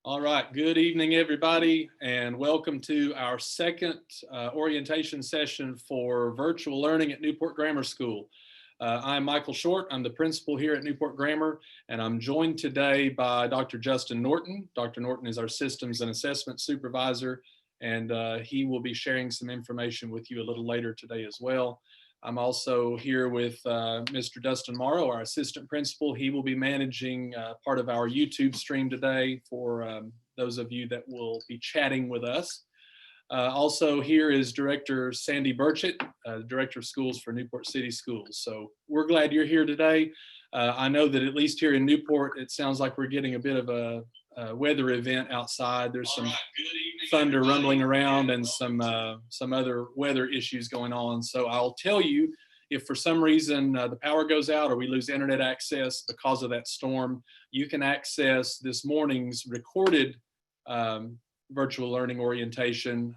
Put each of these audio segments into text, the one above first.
All right, good evening, everybody, and welcome to our second orientation session for virtual learning at Newport Grammar School. I'm Michael Short. I'm the principal here at Newport Grammar, and I'm joined today by Dr. Justin Norton. Dr. Norton is our systems and assessment supervisor, and he will be sharing some information with you a little later today as well. I'm also here with Mr. Dustin Morrow, our assistant principal. He will be managing part of our YouTube stream today for those of you that will be chatting with us. Also here is Director Sandy Burchett, Director of Schools for Newport City Schools. So we're glad you're here today. I know that at least here in Newport, it sounds like we're getting a bit of a weather event outside. There's some thunder rumbling around and some other weather issues going on. So I'll tell you, if for some reason the power goes out or we lose internet access because of that storm, you can access this morning's recorded virtual learning orientation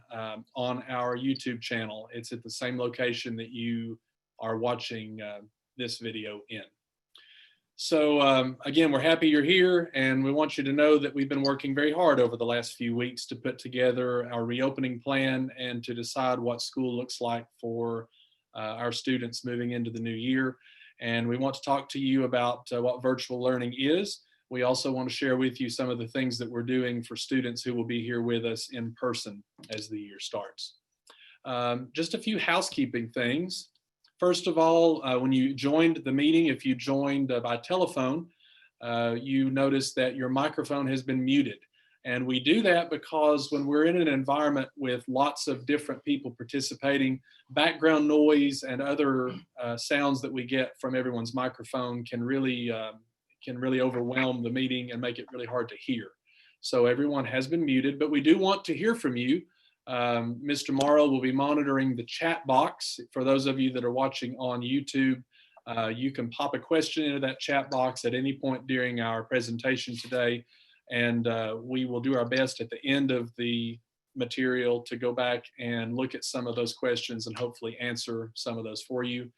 on our YouTube channel. It's at the same location that you are watching this video in. So again, we're happy you're here, and we want you to know that we've been working very hard over the last few weeks to put together our reopening plan and to decide what school looks like for our students moving into the new year. And we want to talk to you about what virtual learning is. We also want to share with you some of the things that we're doing for students who will be here with us in person as the year starts. Just a few housekeeping things. First of all, when you joined the meeting, if you joined by telephone, you notice that your microphone has been muted. And we do that because when we're in an environment with lots of different people participating, background noise and other sounds that we get from everyone's microphone can really overwhelm the meeting and make it really hard to hear. So everyone has been muted, but we do want to hear from you. Mr. Morrow will be monitoring the chat box. For those of you that are watching on YouTube, you can pop a question into that chat box at any point during our presentation today, and we will do our best at the end of the material to go back and look at some of those questions and hopefully answer some of those for you.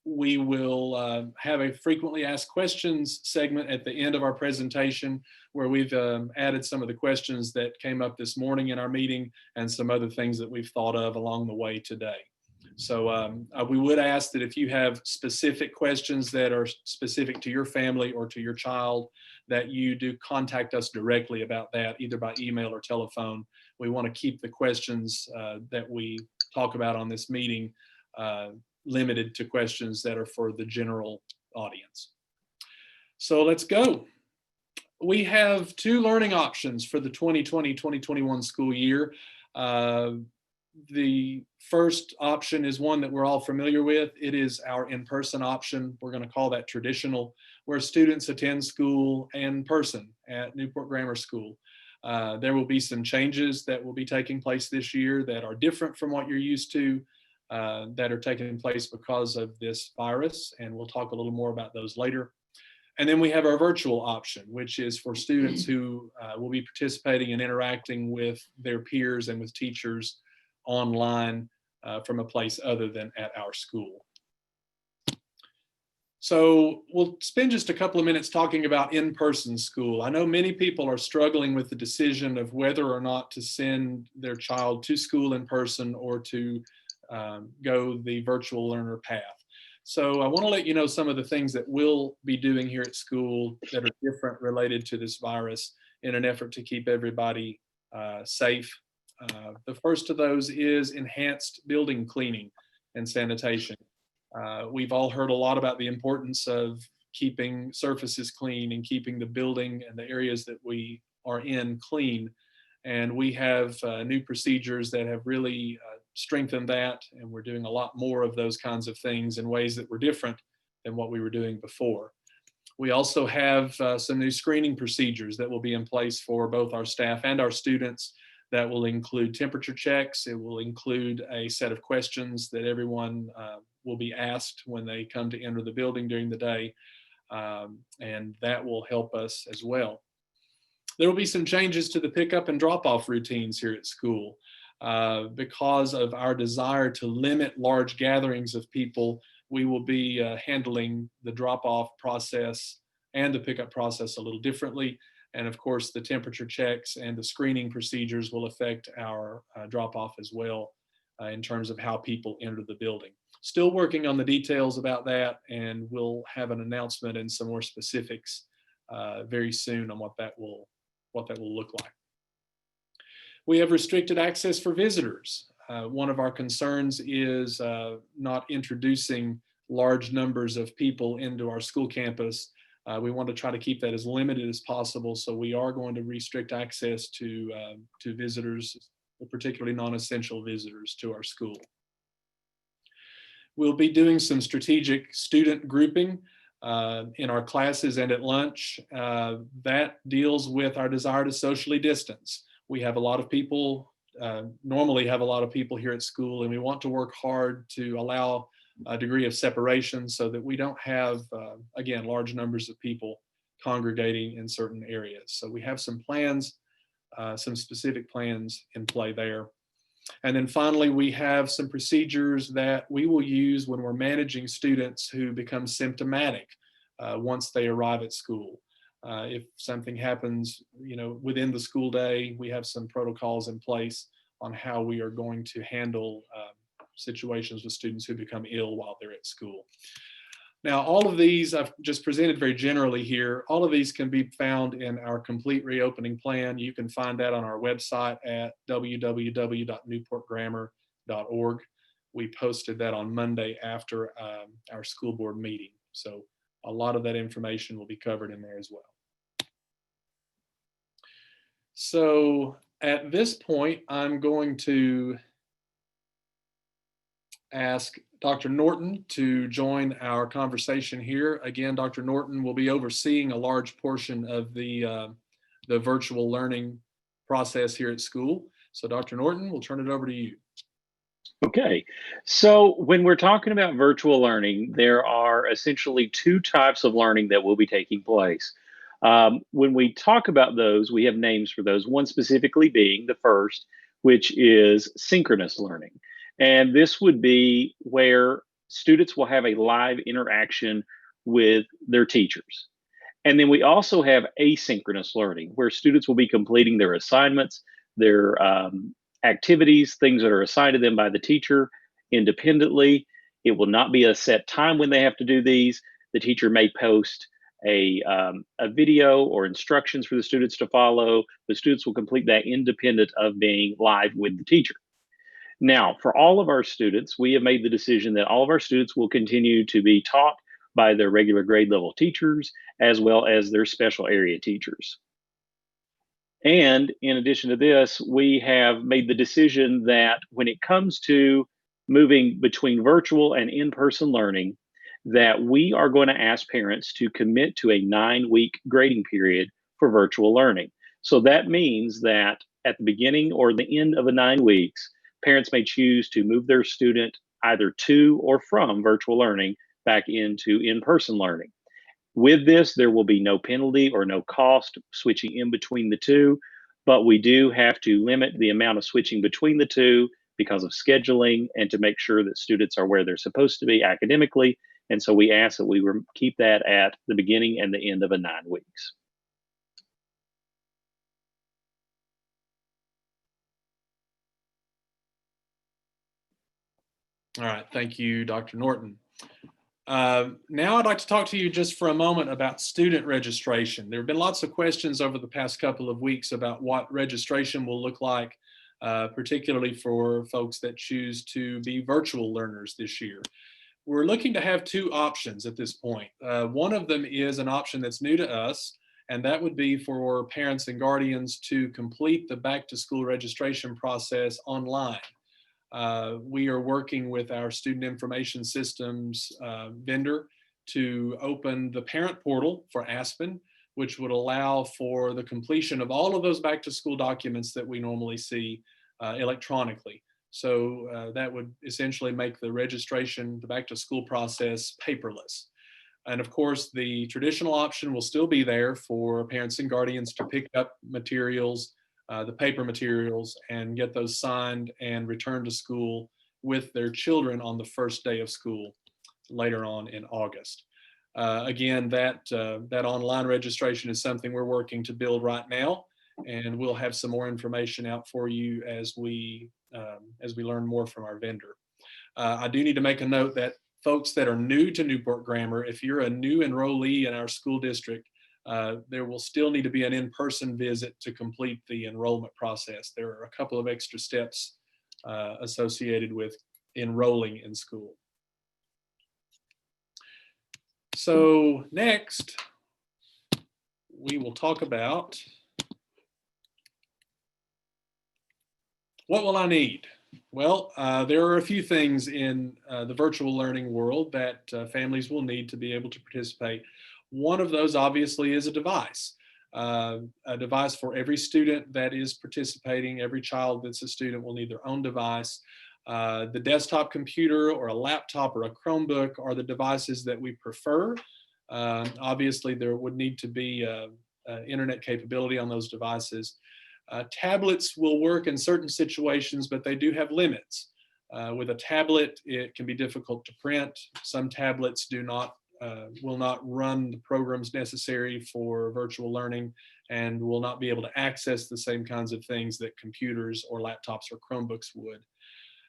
We will have a frequently asked questions segment at the end of our presentation where we've added some of the questions that came up this morning in our meeting and some other things that we've thought of along the way today. So we would ask that if you have specific questions that are specific to your family or to your child, that you do contact us directly about that, either by email or telephone. We want to keep the questions that we talk about on this meeting limited to questions that are for the general audience. So let's go. We have two learning options for the 2020-2021 school year. The first option is one that we're all familiar with. It is our in-person option. We're going to call that traditional, where students attend school in person at Newport Grammar School. There will be some changes that will be taking place this year that are different from what you're used to, that are taking place because of this virus, and we'll talk a little more about those later. And then we have our virtual option, which is for students who will be participating and interacting with their peers and with teachers online from a place other than at our school. So we'll spend just a couple of minutes talking about in-person school. I know many people are struggling with the decision of whether or not to send their child to school in person or to go the virtual learner path. So I want to let you know some of the things that we'll be doing here at school that are different related to this virus in an effort to keep everybody safe. The first of those is enhanced building cleaning and sanitation. We've all heard a lot about the importance of keeping surfaces clean and keeping the building and the areas that we are in clean. And we have new procedures that have really strengthened that, and we're doing a lot more of those kinds of things in ways that were different than what we were doing before. We also have some new screening procedures that will be in place for both our staff and our students that will include temperature checks. It will include a set of questions that everyone will be asked when they come to enter the building during the day, and that will help us as well. There will be some changes to the pickup and drop-off routines here at school. Because of our desire to limit large gatherings of people, we will be handling the drop-off process and the pickup process a little differently. And of course, the temperature checks and the screening procedures will affect our drop-off as well in terms of how people enter the building. Still working on the details about that, and we'll have an announcement and some more specifics very soon on what that will look like. We have restricted access for visitors. One of our concerns is not introducing large numbers of people into our school campus. We want to try to keep that as limited as possible, so we are going to restrict access to visitors, particularly non-essential visitors to our school. We'll be doing some strategic student grouping in our classes and at lunch. That deals with our desire to socially distance. We have a lot of people, normally have a lot of people here at school, and we want to work hard to allow a degree of separation so that we don't have, again, large numbers of people congregating in certain areas. So we have some plans, some specific plans in play there. And then finally, we have some procedures that we will use when we're managing students who become symptomatic once they arrive at school. If something happens, within the school day, we have some protocols in place on how we are going to handle situations with students who become ill while they're at school. Now, all of these I've just presented very generally here. All of these can be found in our complete reopening plan. You can find that on our website at www.newportgrammar.org. We posted that on Monday after our school board meeting. So a lot of that information will be covered in there as well. So at this point, I'm going to ask Dr. Norton to join our conversation here. Again, Dr. Norton will be overseeing a large portion of the virtual learning process here at school. So Dr. Norton, we'll turn it over to you. Okay, so when we're talking about virtual learning, there are essentially two types of learning that will be taking place. When we talk about those, we have names for those, one specifically being the first, which is synchronous learning. And this would be where students will have a live interaction with their teachers. And then we also have asynchronous learning, where students will be completing their assignments, their activities, things that are assigned to them by the teacher independently. It will not be a set time when they have to do these. The teacher may post a video or instructions for the students to follow. The students will complete that independent of being live with the teacher. Now, for all of our students, we have made the decision that all of our students will continue to be taught by their regular grade level teachers, as well as their special area teachers. And in addition to this, we have made the decision that when it comes to moving between virtual and in-person learning, that we are going to ask parents to commit to a 9-week grading period for virtual learning. So that means that at the beginning or the end of the 9 weeks, parents may choose to move their student either to or from virtual learning back into in-person learning. With this, there will be no penalty or no cost switching in between the two, but we do have to limit the amount of switching between the two because of scheduling and to make sure that students are where they're supposed to be academically. And so we ask that we keep that at the beginning and the end of a 9 weeks. All right, thank you, Dr. Norton. Now I'd like to talk to you just for a moment about student registration. There have been lots of questions over the past couple of weeks about what registration will look like, particularly for folks that choose to be virtual learners this year. We're looking to have two options at this point. One of them is an option that's new to us, and that would be for parents and guardians to complete the back to school registration process online. We are working with our student information systems vendor to open the parent portal for Aspen, which would allow for the completion of all of those back to school documents that we normally see electronically. So that would essentially make the registration, the back to school process paperless. And of course, the traditional option will still be there for parents and guardians to pick up materials, the paper materials, and get those signed and returned to school with their children on the first day of school later on in August. Again, that online registration is something we're working to build right now, and we'll have some more information out for you as we learn more from our vendor. I do need to make a note that folks that are new to Newport Grammar, if you're a new enrollee in our school district, there will still need to be an in-person visit to complete the enrollment process. There are a couple of extra steps associated with enrolling in school. So next, we will talk about what will I need? Well, there are a few things in the virtual learning world that families will need to be able to participate. One of those obviously is a device for every student that is participating. Every child that's a student will need their own device. The desktop computer or a laptop or a Chromebook are the devices that we prefer. Obviously, there would need to be internet capability on those devices. Tablets will work in certain situations, but they do have limits. With a tablet, it can be difficult to print. Some tablets will not run the programs necessary for virtual learning and will not be able to access the same kinds of things that computers or laptops or Chromebooks would.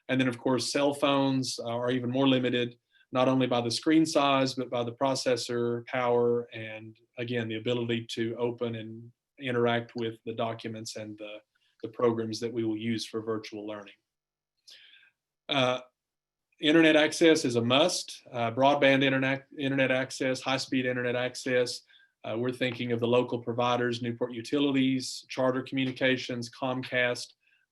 And then, of course, cell phones are even more limited, not only by the screen size, but by the processor power, and again, the ability to open and interact with the documents and the programs that we will use for virtual learning. Internet access is a must. Broadband internet access, high-speed internet access. We're thinking of the local providers, Newport Utilities, Charter Communications, Comcast.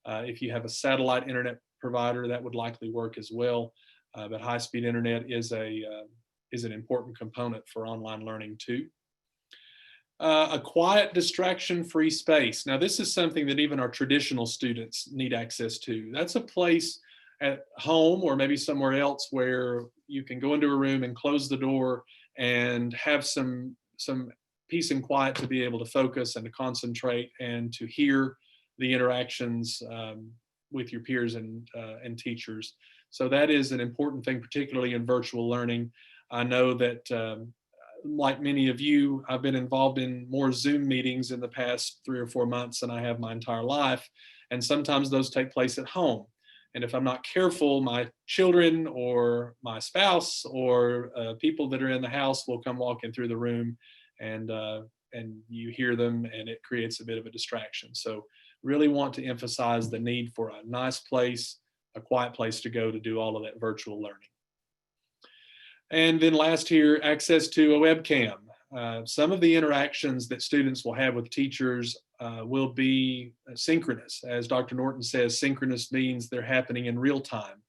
If you have a satellite internet provider, that would likely work as well. But high-speed internet is an important component for online learning too. A quiet, distraction-free space. Now, this is something that even our traditional students need access to. That's a place at home or maybe somewhere else where you can go into a room and close the door and have some peace and quiet to be able to focus and to concentrate and to hear the interactions with your peers and teachers. So that is an important thing, particularly in virtual learning. I know that like many of you, I've been involved in more Zoom meetings in the past 3 or 4 months than I have my entire life. And sometimes those take place at home. And if I'm not careful, my children or my spouse or people that are in the house will come walking through the room, and you hear them, and it creates a bit of a distraction. So really want to emphasize the need for a nice place, a quiet place to go to do all of that virtual learning. And then last here, access to a webcam. Some of the interactions that students will have with teachers will be synchronous. As Dr. Norton says, synchronous means they're happening in real time.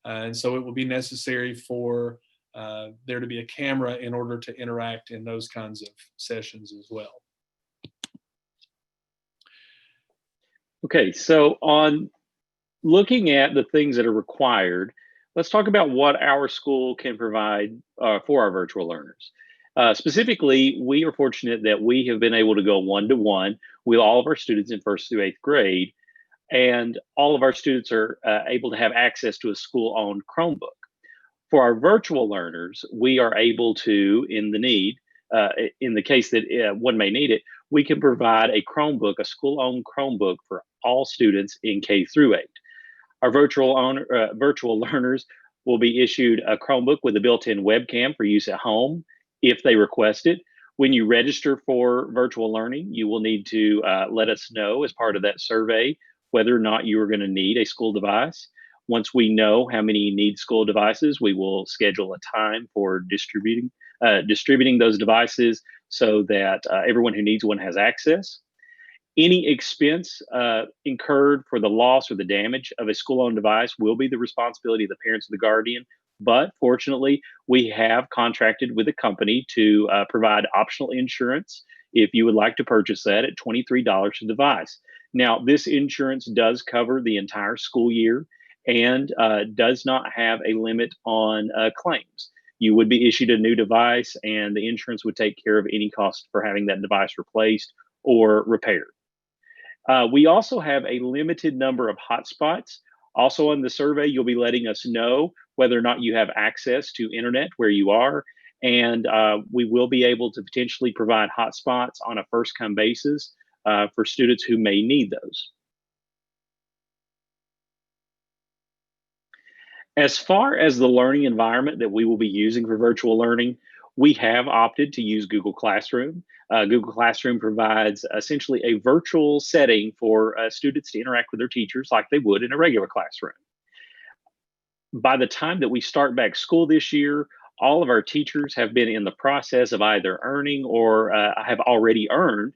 And so it will be necessary for there to be a camera in order to interact in those kinds of sessions as well. Okay, so on looking at the things that are required, let's talk about what our school can provide for our virtual learners. Specifically, we are fortunate that we have been able to go one-to-one with all of our students in 1st through 8th grade, and all of our students are able to have access to a school-owned Chromebook. For our virtual learners, we are able to, in the case that one may need it, we can provide a Chromebook, a school-owned Chromebook for all students in K through 8. Our virtual learners will be issued a Chromebook with a built-in webcam for use at home if they request it. When you register for virtual learning, you will need to let us know as part of that survey whether or not you are going to need a school device. Once we know how many need school devices, we will schedule a time for distributing those devices so that everyone who needs one has access. Any expense incurred for the loss or the damage of a school-owned device will be the responsibility of the parents or the guardian. But fortunately, we have contracted with a company to provide optional insurance if you would like to purchase that at $23 a device. Now, this insurance does cover the entire school year and does not have a limit on claims. You would be issued a new device, and the insurance would take care of any cost for having that device replaced or repaired. We also have a limited number of hotspots. Also on the survey, you'll be letting us know whether or not you have access to internet where you are. And we will be able to potentially provide hotspots on a first come basis for students who may need those. As far as the learning environment that we will be using for virtual learning, we have opted to use Google Classroom. Google Classroom provides essentially a virtual setting for students to interact with their teachers like they would in a regular classroom. By the time that we start back school this year, all of our teachers have been in the process of either earning or have already earned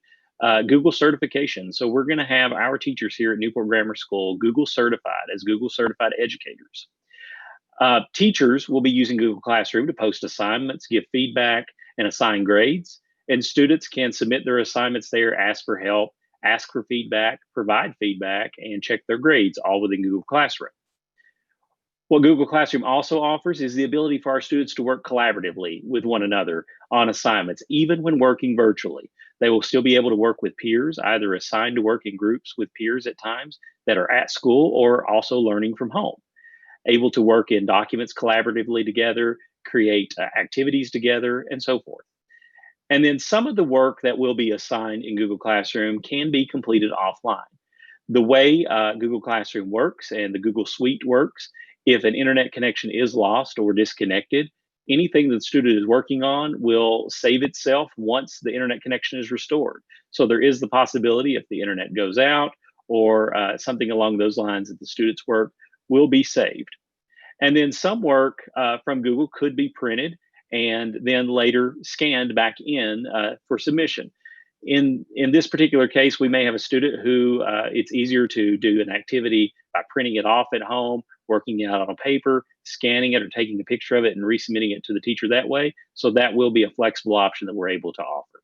Google certification. So we're going to have our teachers here at Newport Grammar School Google certified as Google certified educators. Teachers will be using Google Classroom to post assignments, give feedback, and assign grades. And students can submit their assignments there, ask for help, ask for feedback, provide feedback, and check their grades, all within Google Classroom. What Google Classroom also offers is the ability for our students to work collaboratively with one another on assignments, even when working virtually. They will still be able to work with peers, either assigned to work in groups with peers at times that are at school or also learning from home. Able to work in documents collaboratively together, create activities together, and so forth. And then some of the work that will be assigned in Google Classroom can be completed offline. The way Google Classroom works and the Google Suite works, if an internet connection is lost or disconnected, anything that the student is working on will save itself once the internet connection is restored. So there is the possibility if the internet goes out or something along those lines that the student's work will be saved. And then some work from Google could be printed and then later scanned back in for submission. In this particular case, we may have a student who it's easier to do an activity by printing it off at home, working it out on a paper, scanning it or taking a picture of it and resubmitting it to the teacher that way. So that will be a flexible option that we're able to offer.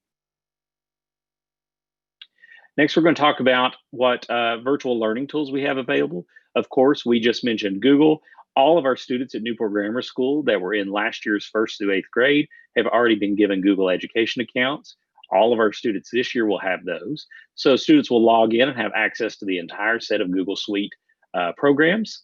Next, we're going to talk about what virtual learning tools we have available. Of course, we just mentioned Google. All of our students at Newport Grammar School that were in last year's 1st through 8th grade have already been given Google Education accounts. All of our students this year will have those. So students will log in and have access to the entire set of Google Suite programs.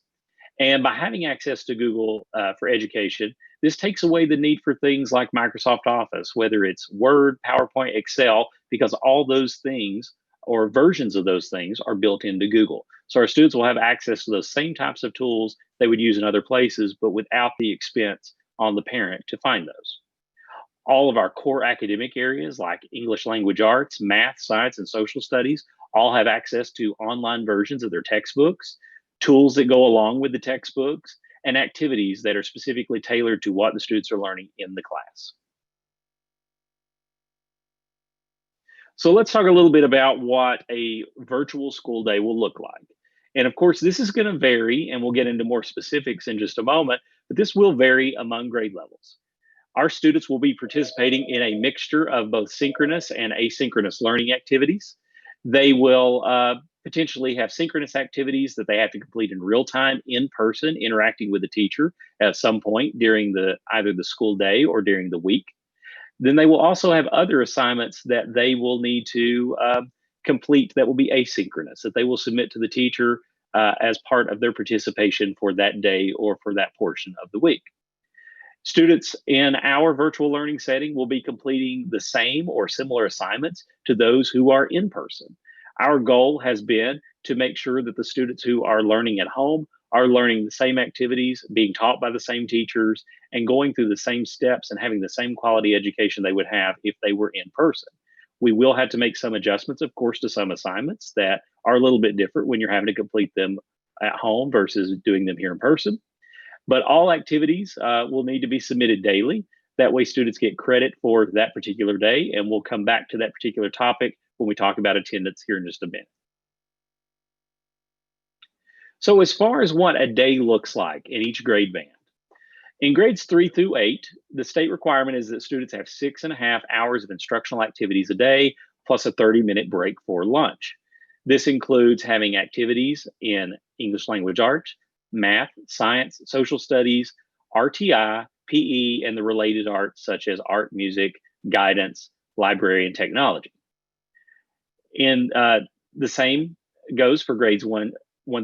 And by having access to Google for Education, this takes away the need for things like Microsoft Office, whether it's Word, PowerPoint, Excel, because all those things or versions of those things are built into Google. So our students will have access to those same types of tools they would use in other places, but without the expense on the parent to find those. All of our core academic areas like English language arts, math, science, and social studies all have access to online versions of their textbooks, tools that go along with the textbooks, and activities that are specifically tailored to what the students are learning in the class. So let's talk a little bit about what a virtual school day will look like. And of course, this is going to vary, and we'll get into more specifics in just a moment, but this will vary among grade levels. Our students will be participating in a mixture of both synchronous and asynchronous learning activities. They will potentially have synchronous activities that they have to complete in real time, in person, interacting with the teacher at some point during either the school day or during the week. Then they will also have other assignments that they will need to complete that will be asynchronous, that they will submit to the teacher as part of their participation for that day or for that portion of the week. Students in our virtual learning setting will be completing the same or similar assignments to those who are in person. Our goal has been to make sure that the students who are learning at home are learning the same activities, being taught by the same teachers, and going through the same steps and having the same quality education they would have if they were in person. We will have to make some adjustments, of course, to some assignments that are a little bit different when you're having to complete them at home versus doing them here in person. But all activities will need to be submitted daily. That way students get credit for that particular day, and we'll come back to that particular topic when we talk about attendance here in just a minute. So as far as what a day looks like in each grade band, in grades 3 through 8, the state requirement is that students have 6.5 hours of instructional activities a day, plus a 30-minute break for lunch. This includes having activities in English language arts, math, science, social studies, RTI, PE, and the related arts such as art, music, guidance, library, and technology. In the same goes for grades 1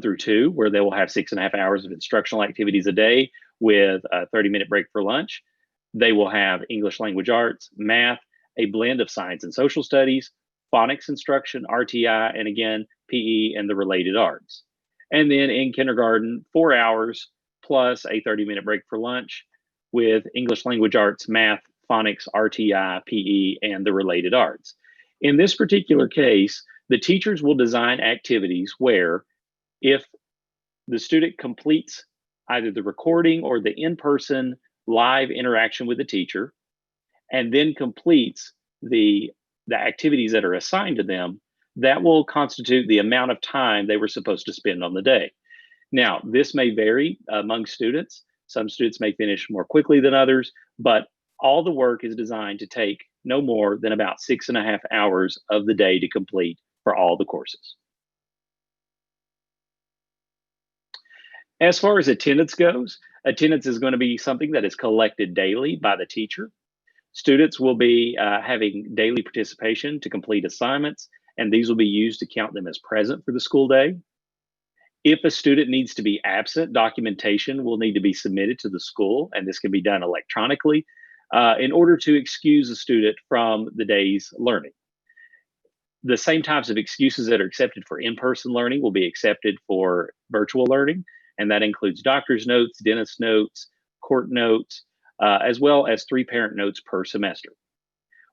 through 2, where they will have 6.5 hours of instructional activities a day with a 30-minute break for lunch. They will have English language arts, math, a blend of science and social studies, phonics instruction, RTI, and again, PE and the related arts. And then in kindergarten, 4 hours plus a 30-minute break for lunch with English language arts, math, phonics, RTI, PE, and the related arts. In this particular case, the teachers will design activities where if the student completes either the recording or the in-person live interaction with the teacher, and then completes the activities that are assigned to them, that will constitute the amount of time they were supposed to spend on the day. Now, this may vary among students. Some students may finish more quickly than others, but all the work is designed to take no more than about 6.5 hours of the day to complete for all the courses. As far as attendance goes, attendance is going to be something that is collected daily by the teacher. Students will be having daily participation to complete assignments, and these will be used to count them as present for the school day. If a student needs to be absent, documentation will need to be submitted to the school, and this can be done electronically in order to excuse a student from the day's learning. The same types of excuses that are accepted for in-person learning will be accepted for virtual learning, and that includes doctor's notes, dentist notes, court notes, as well as 3 parent notes per semester.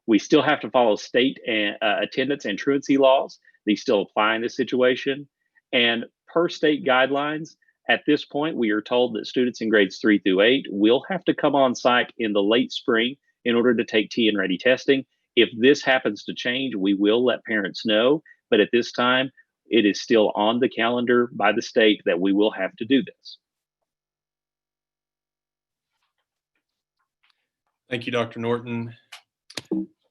We still have to follow state attendance and truancy laws. These still apply in this situation. And per state guidelines, at this point, we are told that students in grades 3 through 8 will have to come on site in the late spring in order to take T&Ready testing. If this happens to change, we will let parents know. But at this time, it is still on the calendar by the state that we will have to do this. Thank you, Dr. Norton.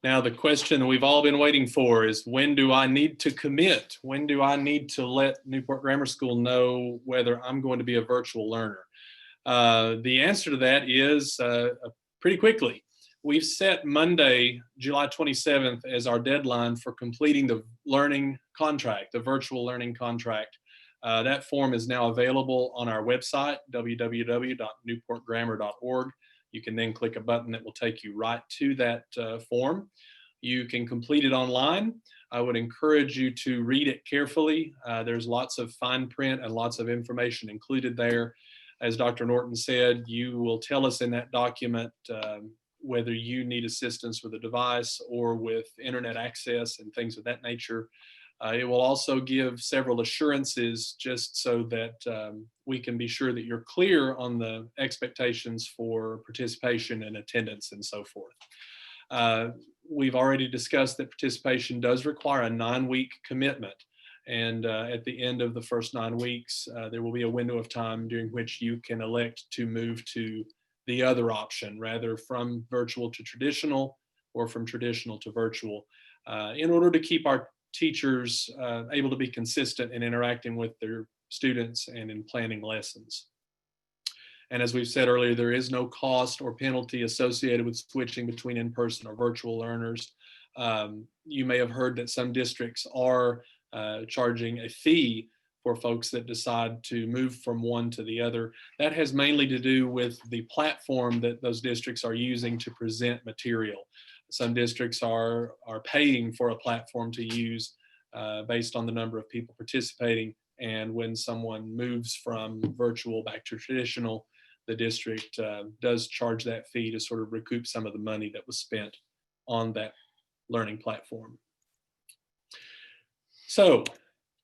Now, the question we've all been waiting for is, when do I need to commit? When do I need to let Newport Grammar School know whether I'm going to be a virtual learner? The answer to that is pretty quickly. We've set Monday, July 27th as our deadline for completing the learning contract, the virtual learning contract. That form is now available on our website, www.newportgrammar.org. You can then click a button that will take you right to that form. You can complete it online. I would encourage you to read it carefully. There's lots of fine print and lots of information included there. As Dr. Norton said, you will tell us in that document whether you need assistance with a device or with internet access and things of that nature. It will also give several assurances just so that we can be sure that you're clear on the expectations for participation and attendance and so forth. We've already discussed that participation does require a 9-week commitment. And at the end of the first 9 weeks, there will be a window of time during which you can elect to move to the other option, rather from virtual to traditional or from traditional to virtual, in order to keep our teachers able to be consistent in interacting with their students and in planning lessons. And as we've said earlier, there is no cost or penalty associated with switching between in-person or virtual learners. You may have heard that some districts are charging a fee for folks that decide to move from one to the other. That has mainly to do with the platform that those districts are using to present material. Some districts are paying for a platform to use based on the number of people participating. And when someone moves from virtual back to traditional, the district does charge that fee to sort of recoup some of the money that was spent on that learning platform. So,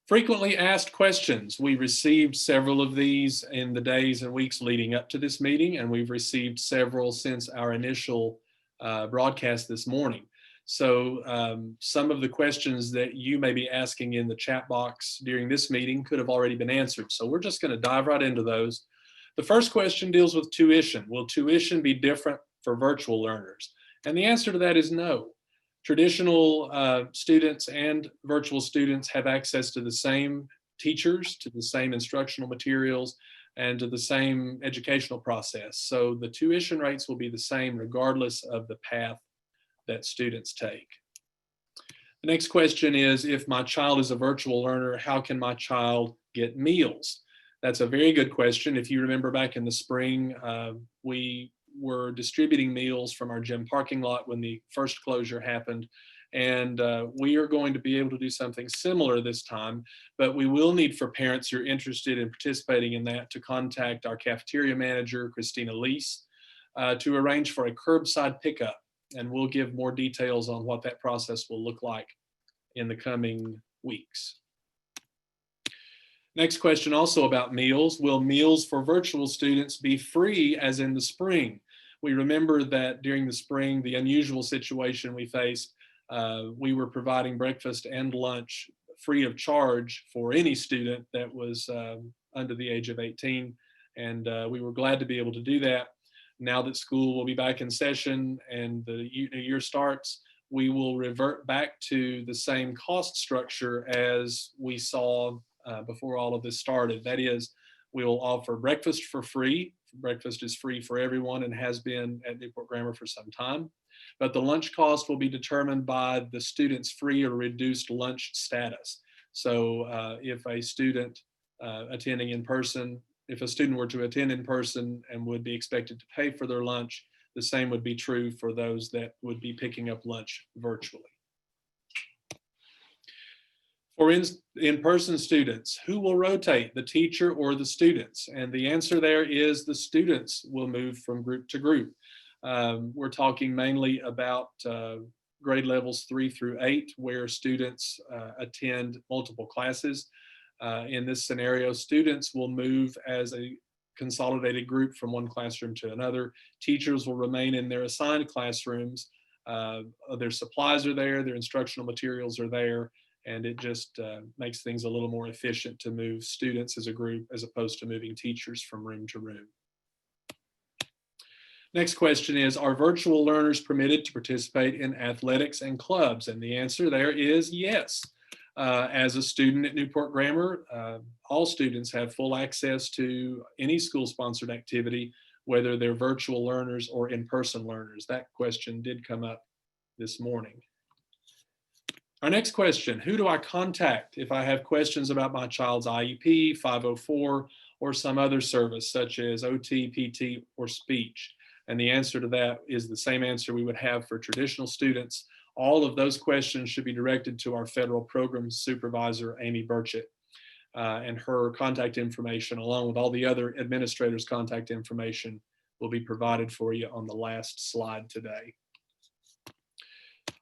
frequently asked questions. We received several of these in the days and weeks leading up to this meeting, and we've received several since our initial broadcast this morning. So some of the questions that you may be asking in the chat box during this meeting could have already been answered. So we're just going to dive right into those. The first question deals with tuition. Will tuition be different for virtual learners? And the answer to that is no. Traditional students and virtual students have access to the same teachers, to the same instructional materials, and to the same educational process. So the tuition rates will be the same regardless of the path that students take. The next question is, if my child is a virtual learner, how can my child get meals? That's a very good question. If you remember back in the spring, we were distributing meals from our gym parking lot when the first closure happened. And we are going to be able to do something similar this time, but we will need for parents who are interested in participating in that to contact our cafeteria manager, Christina Lease, to arrange for a curbside pickup. And we'll give more details on what that process will look like in the coming weeks. Next question also about meals. Will meals for virtual students be free as in the spring? We remember that during the spring, the unusual situation we faced, we were providing breakfast and lunch free of charge for any student that was under the age of 18. And we were glad to be able to do that. Now that school will be back in session and the year starts, we will revert back to the same cost structure as we saw before all of this started. That is, we will offer breakfast for free. Breakfast is free for everyone and has been at Newport Grammar for some time. But the lunch cost will be determined by the student's free or reduced lunch status. So if a student attending in person, if a student were to attend in person and would be expected to pay for their lunch, the same would be true for those that would be picking up lunch virtually. For in-person students, who will rotate, the teacher or the students? And the answer there is the students will move from group to group. We're talking mainly about grade levels 3 through 8, where students attend multiple classes. In this scenario, students will move as a consolidated group from one classroom to another. Teachers will remain in their assigned classrooms. Their supplies are there, their instructional materials are there, and it just makes things a little more efficient to move students as a group as opposed to moving teachers from room to room. Next question is, are virtual learners permitted to participate in athletics and clubs? And the answer there is yes. As a student at Newport Grammar, all students have full access to any school-sponsored activity, whether they're virtual learners or in-person learners. That question did come up this morning. Our next question, who do I contact if I have questions about my child's IEP, 504, or some other service such as OT, PT, or speech? And the answer to that is the same answer we would have for traditional students. All of those questions should be directed to our federal program supervisor, Amy Burchett, and her contact information, along with all the other administrators' contact information, will be provided for you on the last slide today.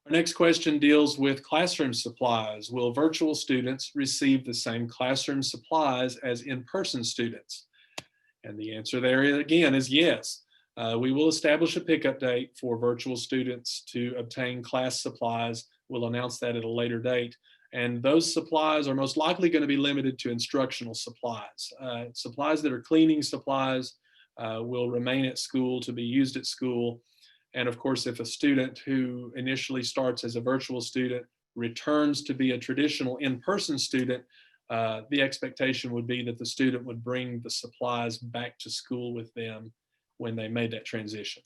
Our next question deals with classroom supplies. Will virtual students receive the same classroom supplies as in-person students? And the answer there again is yes. We will establish a pickup date for virtual students to obtain class supplies. We'll announce that at a later date. And those supplies are most likely going to be limited to instructional supplies. Supplies that are cleaning supplies will remain at school to be used at school. And of course, if a student who initially starts as a virtual student returns to be a traditional in-person student, the expectation would be that the student would bring the supplies back to school with them when they made that transition.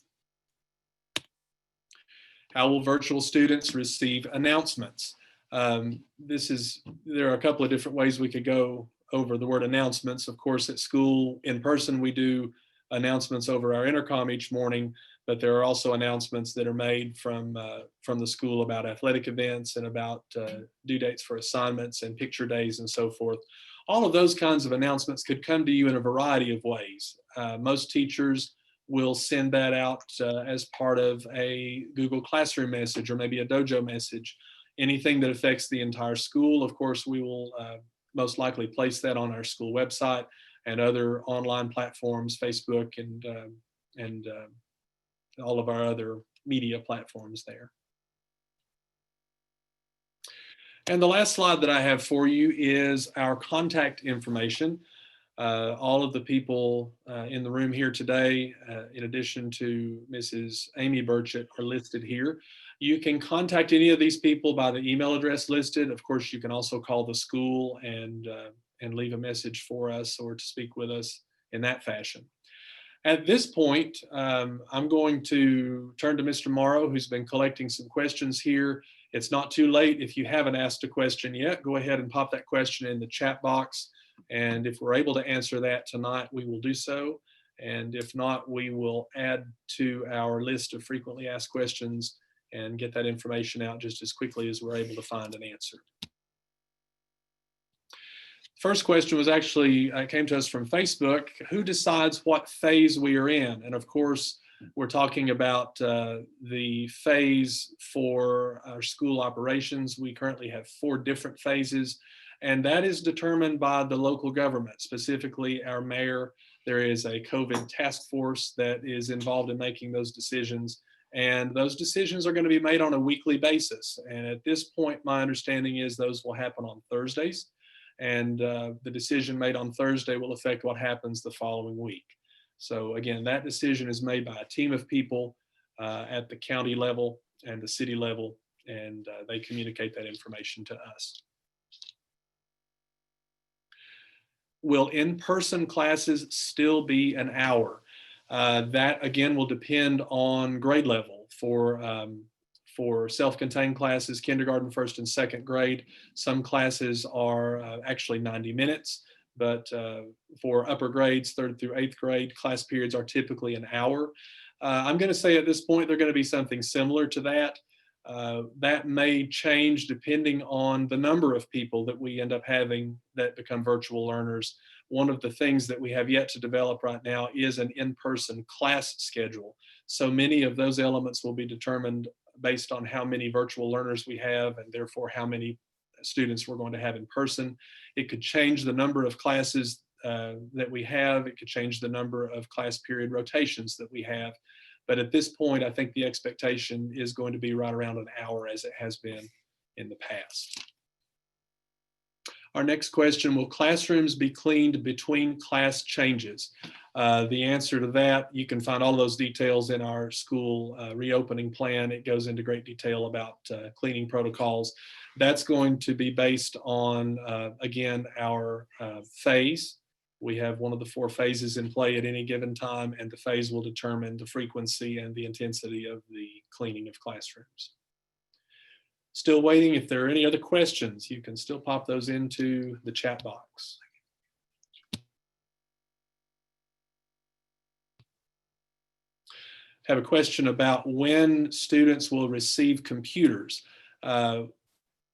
How will virtual students receive announcements? There are a couple of different ways we could go over the word announcements. Of course, at school, in person, we do announcements over our intercom each morning, but there are also announcements that are made from the school about athletic events and about due dates for assignments and picture days and so forth. All of those kinds of announcements could come to you in a variety of ways. Most teachers will send that out as part of a Google Classroom message or maybe a Dojo message. Anything that affects the entire school, of course, we will most likely place that on our school website and other online platforms, Facebook and all of our other media platforms there. And the last slide that I have for you is our contact information. All of the people in the room here today, in addition to Mrs. Amy Burchett, are listed here. You can contact any of these people by the email address listed. Of course, you can also call the school and leave a message for us or to speak with us in that fashion. At this point, I'm going to turn to Mr. Morrow, who's been collecting some questions here. It's not too late. If you haven't asked a question yet, go ahead and pop that question in the chat box. And if we're able to answer that tonight, we will do so. And if not, we will add to our list of frequently asked questions and get that information out just as quickly as we're able to find an answer. First question was actually came to us from Facebook. Who decides what phase we are in? And of course, we're talking about the phase for our school operations. We currently have 4 different phases, and that is determined by the local government, specifically our mayor. There is a COVID task force that is involved in making those decisions, and those decisions are going to be made on a weekly basis. And at this point, my understanding is those will happen on Thursdays, and the decision made on Thursday will affect what happens the following week. So again, that decision is made by a team of people at the county level and the city level, and they communicate that information to us. Will in-person classes still be an hour? That again will depend on grade level. For self-contained classes, kindergarten, first and second grade, some classes are actually 90 minutes. But for upper grades, 3rd through 8th grade, class periods are typically an hour. I'm going to say at this point, they're going to be something similar to that. That may change depending on the number of people that we end up having that become virtual learners. One of the things that we have yet to develop right now is an in-person class schedule. So many of those elements will be determined based on how many virtual learners we have, and therefore how many students we're going to have in person. It could change the number of classes that we have. It could change the number of class period rotations that we have. But at this point, I think the expectation is going to be right around an hour, as it has been in the past. Our next question, will classrooms be cleaned between class changes? The answer to that, you can find all those details in our school reopening plan. It goes into great detail about cleaning protocols. That's going to be based on, again, our phase. We have one of the 4 phases in play at any given time, and the phase will determine the frequency and the intensity of the cleaning of classrooms. Still waiting. If there are any other questions, you can still pop those into the chat box. Have a question about when students will receive computers.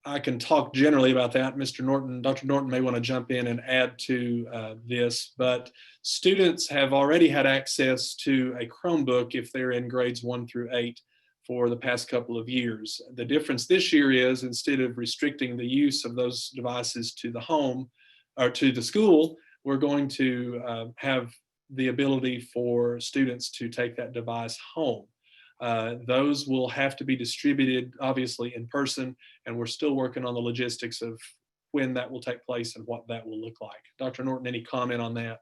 I can talk generally about that. Mr. Norton, Dr. Norton may want to jump in and add to this, but students have already had access to a Chromebook if they're in grades 1 through 8 for the past couple of years. The difference this year is, instead of restricting the use of those devices to the home or to the school, we're going to have the ability for students to take that device home. Those will have to be distributed, obviously, in person, and we're still working on the logistics of when that will take place and what that will look like. Dr. Norton, any comment on that?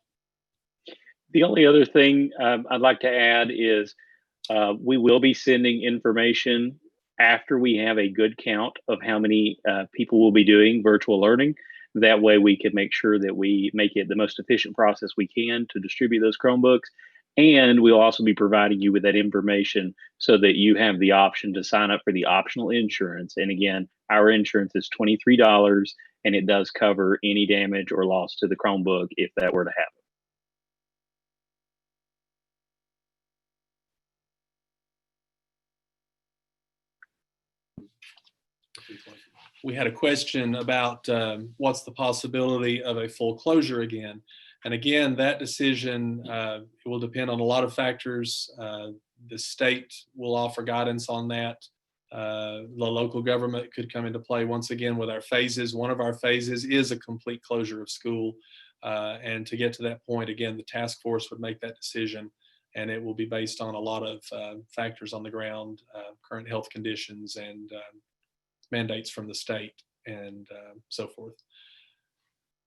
The only other thing I'd like to add is we will be sending information after we have a good count of how many people will be doing virtual learning. That way we can make sure that we make it the most efficient process we can to distribute those Chromebooks. And we'll also be providing you with that information so that you have the option to sign up for the optional insurance. And again, our insurance is $23, and it does cover any damage or loss to the Chromebook if that were to happen. We had a question about what's the possibility of a full closure again. And again, that decision will depend on a lot of factors. The state will offer guidance on that. The local government could come into play once again with our phases. One of our phases is a complete closure of school. And to get to that point, again, the task force would make that decision, and it will be based on a lot of factors on the ground, current health conditions, and mandates from the state, and so forth.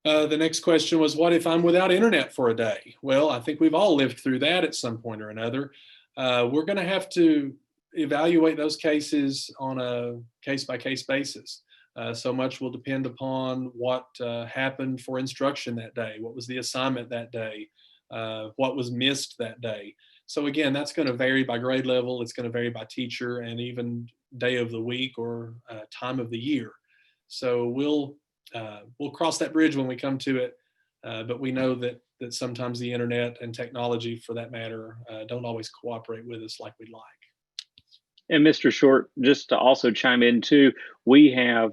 The next question was, what if I'm without internet for a day? Well, I think we've all lived through that at some point or another. We're going to have to evaluate those cases on a case-by-case basis. So much will depend upon what happened for instruction that day, what was the assignment that day, what was missed that day. So again, that's going to vary by grade level, it's going to vary by teacher, and even day of the week or time of the year. So we'll cross that bridge when we come to it. But we know that sometimes the internet and technology, for that matter, don't always cooperate with us like we'd like. And Mr. Short, just to also chime in too, we have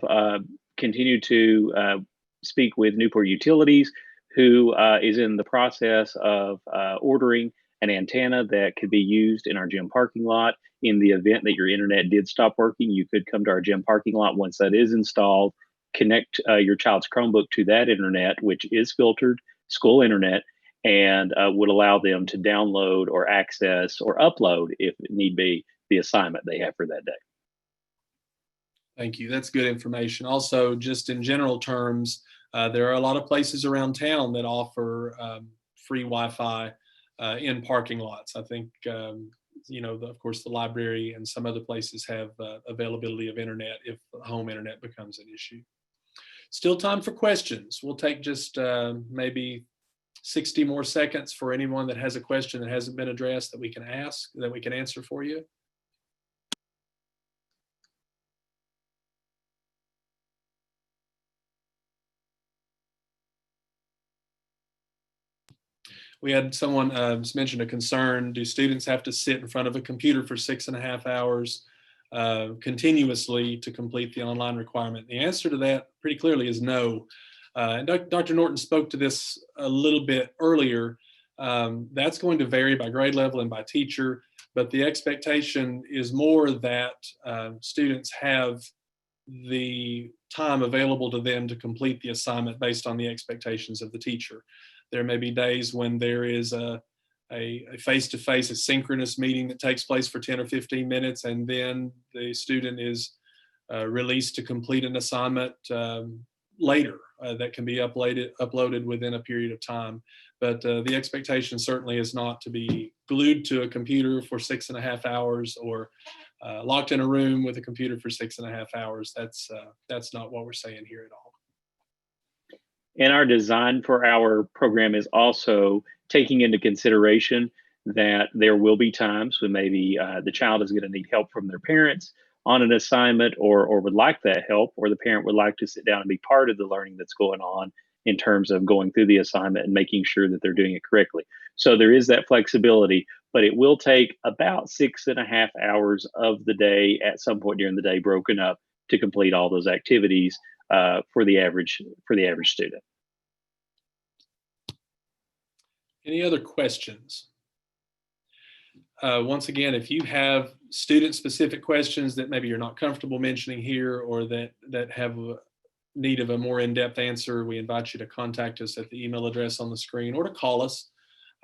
continued to speak with Newport Utilities, who is in the process of ordering an antenna that could be used in our gym parking lot. In the event that your internet did stop working, you could come to our gym parking lot once that is installed, connect your child's Chromebook to that internet, which is filtered school internet, and would allow them to download or access or upload, if need be, the assignment they have for that day. Thank you. That's good information. Also, just in general terms, there are a lot of places around town that offer free Wi-Fi in parking lots. I think, of course, the library and some other places have availability of internet if home internet becomes an issue. Still time for questions. We'll take just maybe 60 more seconds for anyone that has a question that hasn't been addressed that we can ask, that we can answer for you. We had someone mentioned a concern: do students have to sit in front of a computer for 6.5 hours continuously to complete the online requirement? The answer to that pretty clearly is no. And Dr. Norton spoke to this a little bit earlier. That's going to vary by grade level and by teacher, but the expectation is more that students have the time available to them to complete the assignment based on the expectations of the teacher. There may be days when there is a face-to-face, a synchronous meeting that takes place for 10 or 15 minutes, and then the student is released to complete an assignment later that can be uploaded within a period of time. But the expectation certainly is not to be glued to a computer for 6.5 hours or locked in a room with a computer for 6.5 hours. That's not what we're saying here at all. And our design for our program is also taking into consideration that there will be times when maybe the child is going to need help from their parents on an assignment, or would like that help, or the parent would like to sit down and be part of the learning that's going on in terms of going through the assignment and making sure that they're doing it correctly. So there is that flexibility, but it will take about 6.5 hours of the day at some point during the day, broken up, to complete all those activities for the average student. Any other questions? Once again, if you have student-specific questions that maybe you're not comfortable mentioning here, or that have a need of a more in-depth answer, we invite you to contact us at the email address on the screen, or to call us,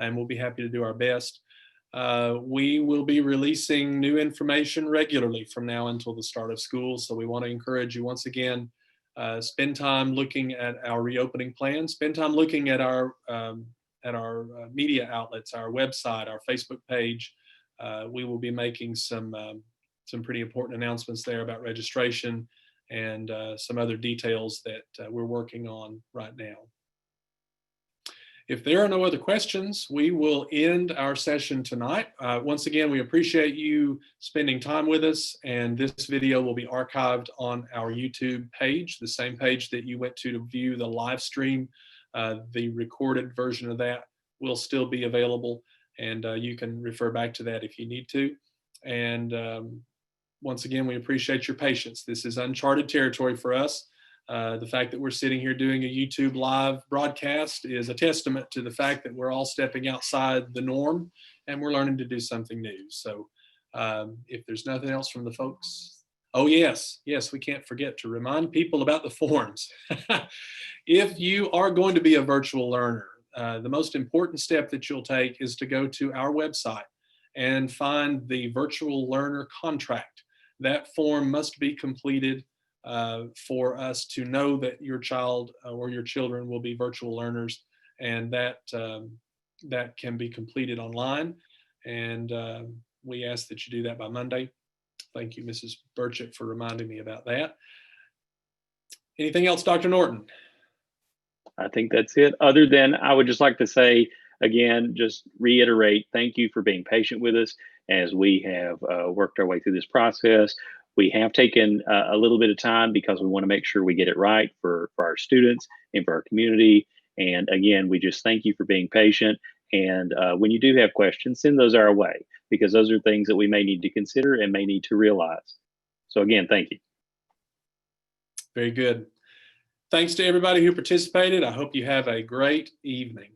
and we'll be happy to do our best. We will be releasing new information regularly from now until the start of school, so we want to encourage you once again, spend time looking at our reopening plan, spend time looking at our media outlets, our website, our Facebook page. We will be making some pretty important announcements there about registration and some other details that we're working on right now. If there are no other questions, we will end our session tonight. Once again, we appreciate you spending time with us, and this video will be archived on our YouTube page, the same page that you went to view the live stream. The recorded version of that will still be available, and you can refer back to that if you need to. And once again, we appreciate your patience. This is uncharted territory for us. The fact that we're sitting here doing a YouTube live broadcast is a testament to the fact that we're all stepping outside the norm and we're learning to do something new. So if there's nothing else from the folks, oh yes, we can't forget to remind people about the forms. If you are going to be a virtual learner, the most important step that you'll take is to go to our website and find the virtual learner contract. That form must be completed for us to know that your child or your children will be virtual learners, and that can be completed online. And we ask that you do that by Monday. Thank you, Mrs. Burchett, for reminding me about that. Anything else, Dr. Norton? I think that's it. Other than, I would just like to say, again, just reiterate, thank you for being patient with us as we have worked our way through this process. We have taken a little bit of time because we want to make sure we get it right for our students and for our community. And again, we just thank you for being patient. And when you do have questions, send those our way because those are things that we may need to consider and may need to realize. So again, thank you. Very good. Thanks to everybody who participated. I hope you have a great evening.